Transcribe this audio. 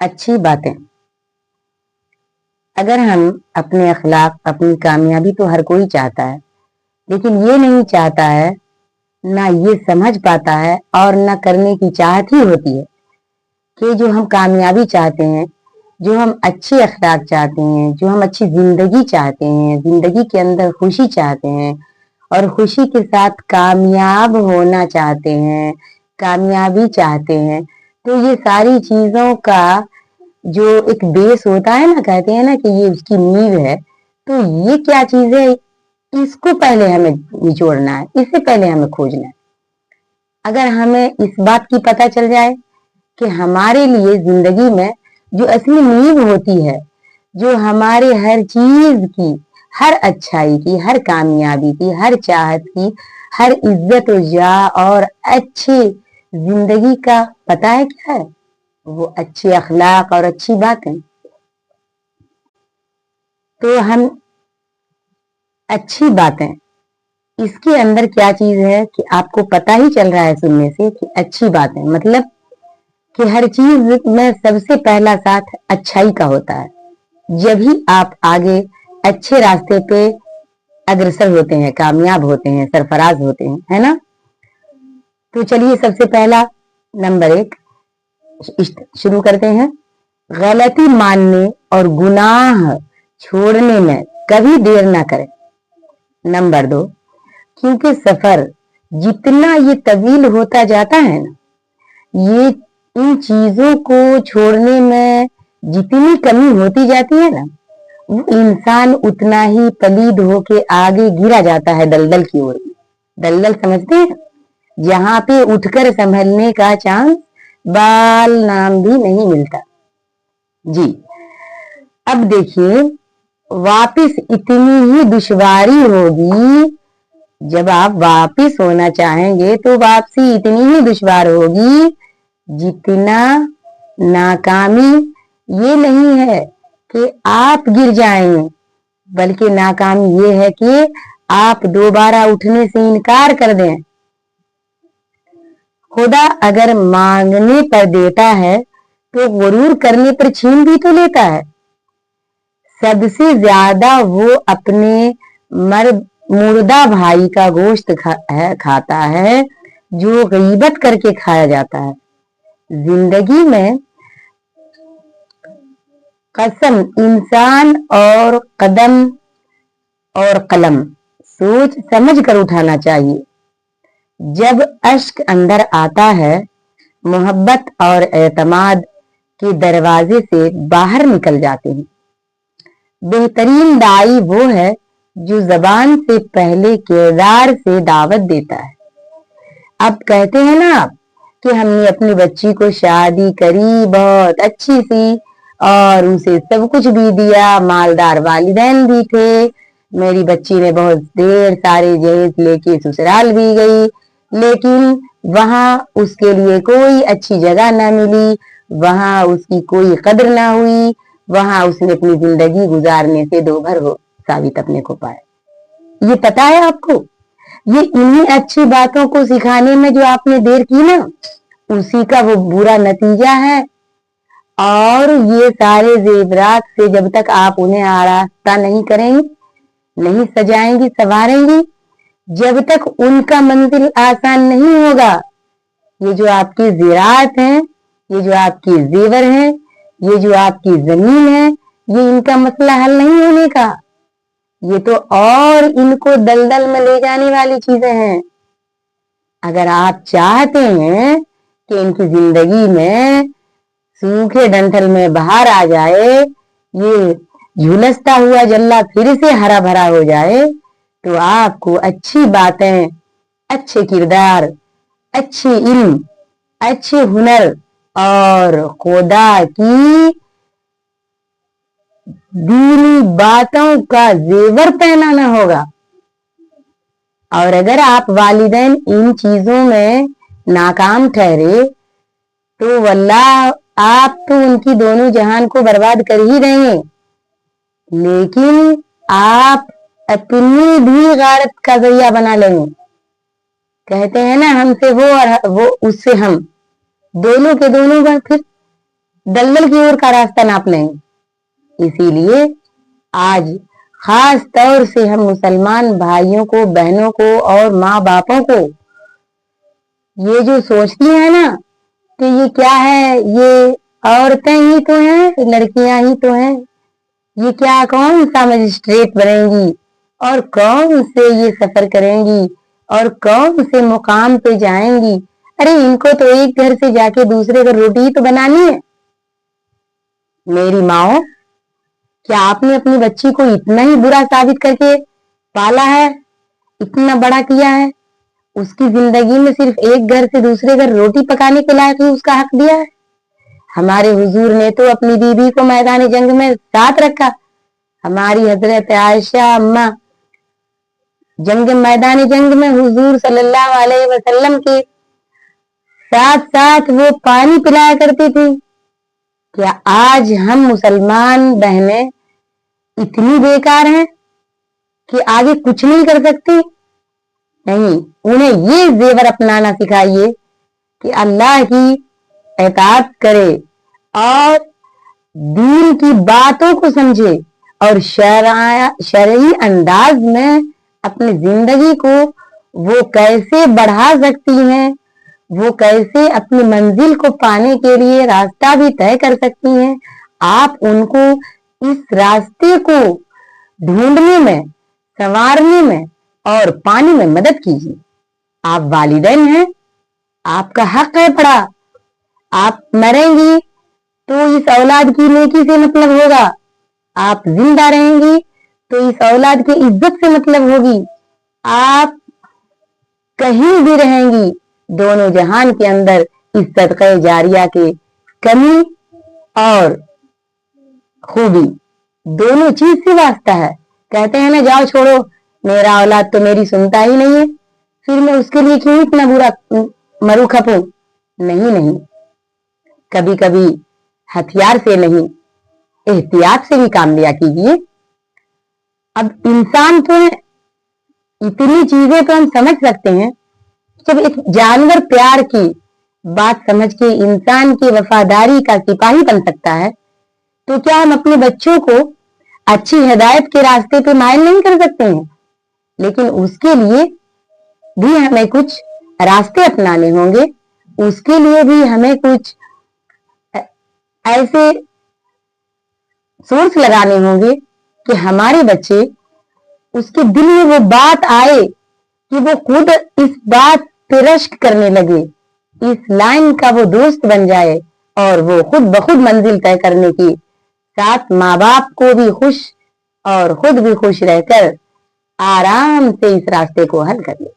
अच्छी बातें। अगर हम अपने अखलाक, अपनी कामयाबी तो हर कोई चाहता है, लेकिन ये नहीं चाहता है, ना ये समझ पाता है और ना करने की चाहत ही होती है कि जो हम कामयाबी चाहते हैं, जो हम अच्छे अखलाक चाहते हैं, जो हम अच्छी जिंदगी चाहते हैं, जिंदगी के अंदर खुशी चाहते हैं और खुशी के साथ कामयाब होना चाहते हैं, कामयाबी चाहते हैं, तो ये सारी चीजों का जो एक बेस होता है ना, कहते हैं ना कि ये उसकी नींव है। तो ये क्या चीज है, इसको पहले हमें निचोड़ना है, इससे पहले हमें खोजना है। अगर हमें इस बात की पता चल जाए कि हमारे लिए जिंदगी में जो असली नींव होती है, जो हमारे हर चीज की, हर अच्छाई की, हर कामयाबी की, हर चाहत की, हर इज्जत जा और अच्छी जिंदगी का पता है क्या है, वो अच्छे अखलाक और अच्छी बातें। तो हम अच्छी बातें, इसके अंदर क्या चीज है कि आपको पता ही चल रहा है सुनने से कि अच्छी बातें मतलब कि हर चीज में सबसे पहला साथ अच्छाई का होता है। जब ही आप आगे अच्छे रास्ते पे अग्रसर होते हैं, कामयाब होते हैं, सरफराज होते हैं, है ना। तो चलिए सबसे पहला नंबर 1 शुरू करते हैं। गलती मानने और गुनाह छोड़ने में कभी देर ना करें। नंबर 2, क्योंकि सफर जितना ये तवील होता जाता है ना, ये इन चीजों को छोड़ने में जितनी कमी होती जाती है ना, वो इंसान उतना ही पलीद होके आगे गिरा जाता है दलदल की ओर। दलदल समझते हैं, जहां पे उठकर संभलने का चांस बाल नाम भी नहीं मिलता जी। अब देखिए, वापिस इतनी ही दुश्वारी होगी। जब आप वापिस होना चाहेंगे तो वापसी इतनी ही दुश्वार होगी जितना नाकामी ये नहीं है कि आप गिर जाएंगे, बल्कि नाकामी ये है कि आप दोबारा उठने से इनकार कर दें। खुदा अगर मांगने पर देता है तो गुरूर करने पर छीन भी तो लेता है। सबसे ज्यादा वो अपने मुर्दा भाई का गोश्त खाता है जो गीबत करके खाया जाता है। जिंदगी में कसम इंसान और कदम और कलम सोच समझ कर उठाना चाहिए। जब अश्क अंदर आता है, मोहब्बत और एतमाद के दरवाजे से बाहर निकल जाते हैं। बेहतरीन दाई वो है जो जबान से पहले किरदार से दावत देता है। अब कहते हैं ना आप कि हमने अपनी बच्ची को शादी करी बहुत अच्छी सी और उसे सब कुछ भी दिया, मालदार वालिदैन भी थे, मेरी बच्ची ने बहुत ढेर सारे जहेज लेके ससुराल भी गई, लेकिन वहां उसके लिए कोई अच्छी जगह ना मिली, वहां उसकी कोई कदर ना हुई, वहां उसने अपनी जिंदगी गुजारने से दोभर हो साबित अपने को पाया। ये पता है आपको, ये इन्हीं अच्छी बातों को सिखाने में जो आपने देर की ना, उसी का वो बुरा नतीजा है। और ये सारे जेवरात से जब तक आप उन्हें आरास्ता नहीं करेंगी, नहीं सजाएंगी, संवारेंगी, जब तक उनका मंजिल आसान नहीं होगा। ये जो आपकी ज़रात हैं, ये जो आपकी जेवर हैं, ये जो आपकी जमीन है, ये इनका मसला हल नहीं होने का। ये तो और इनको दलदल में ले जाने वाली चीजें हैं। अगर आप चाहते हैं कि इनकी जिंदगी में सूखे डंठल में बहार आ जाए, ये झुलसता हुआ जल्ला फिर से हरा भरा हो जाए, तो आपको अच्छी बातें, अच्छे किरदार, अच्छे इल्म, अच्छे हुनर और खुदा की दीनी बातों का जेवर पहनाना होगा। और अगर आप वालिदैन इन चीजों में नाकाम ठहरे तो वल्लाह आप तो उनकी दोनों जहान को बर्बाद कर ही देंगे, लेकिन आप अपनी भी गारत का जरिया बना लेंगे। कहते हैं ना, हमसे वो और वो उससे हम, दोनों के दोनों फिर दलदल की ओर का रास्ता नाप लें। इसीलिए आज खास तौर से हम मुसलमान भाइयों को, बहनों को और माँ बापों को ये जो सोचती है ना कि ये क्या है, ये औरतें ही तो हैं, लड़कियां ही तो हैं, ये क्या कौन सा मजिस्ट्रेट बनेंगी और कौन से ये सफर करेंगी और कौन से मुकाम पे जाएंगी। अरे इनको तो एक घर से जाके दूसरे घर रोटी ही तो बनानी है। मेरी माओ, क्या आपने अपनी बच्ची को इतना ही बुरा साबित करके पाला है, इतना बड़ा किया है? उसकी जिंदगी में सिर्फ एक घर से दूसरे घर रोटी पकाने के लायक ही उसका हक दिया है। हमारे हुजूर ने तो अपनी बीबी को मैदान जंग में साथ रखा। हमारी हजरत आयशा अम्मा मैदान जंग में हुजूर सल्लल्लाहु अलैहि वसल्लम के साथ साथ वो पानी पिलाया करती थी। क्या आज हम मुसलमान बहनें इतनी बेकार हैं कि आगे कुछ नहीं कर सकती? नहीं, उन्हें ये जेवर अपनाना सिखाइए कि अल्लाह की इताअत करे और दीन की बातों को समझे और शरई अंदाज में अपनी जिंदगी को वो कैसे बढ़ा सकती हैं, वो कैसे अपनी मंजिल को पाने के लिए रास्ता भी तय कर सकती हैं। आप उनको इस रास्ते को ढूंढने में, संवारने में और पाने में मदद कीजिए। आप वालिदैन हैं, आपका हक है पड़ा। आप मरेंगी तो इस औलाद की नेकी से मतलब होगा, आप जिंदा रहेंगी तो इस औलाद की इज्जत से मतलब होगी। आप कहीं भी रहेंगी, दोनों जहान के अंदर इस सदक़े जारिया के कमी और खूबी दोनों चीज से वास्ता है। कहते हैं ना, जाओ छोड़ो, मेरा औलाद तो मेरी सुनता ही नहीं है, फिर मैं उसके लिए क्यों इतना बुरा मरू खपू? नहीं नहीं, कभी कभी हथियार से नहीं, एहतियात से भी काम लिया कीजिए। अब इंसान तो है, इतनी चीजें तो हम समझ सकते हैं। जब एक जानवर प्यार की बात समझ के इंसान की वफादारी का सिपाही बन सकता है, तो क्या हम अपने बच्चों को अच्छी हिदायत के रास्ते पे माइल नहीं कर सकते हैं? लेकिन उसके लिए भी हमें कुछ रास्ते अपनाने होंगे, उसके लिए भी हमें कुछ ऐसे सोर्स लगाने होंगे कि हमारे बच्चे, उसके दिल में वो बात आए कि वो खुद इस बात पे रश्क करने लगे, इस लाइन का वो दोस्त बन जाए और वो खुद ब खुद मंजिल तय करने की साथ माँ बाप को भी खुश और खुद भी खुश रहकर आराम से इस रास्ते को हल कर ले।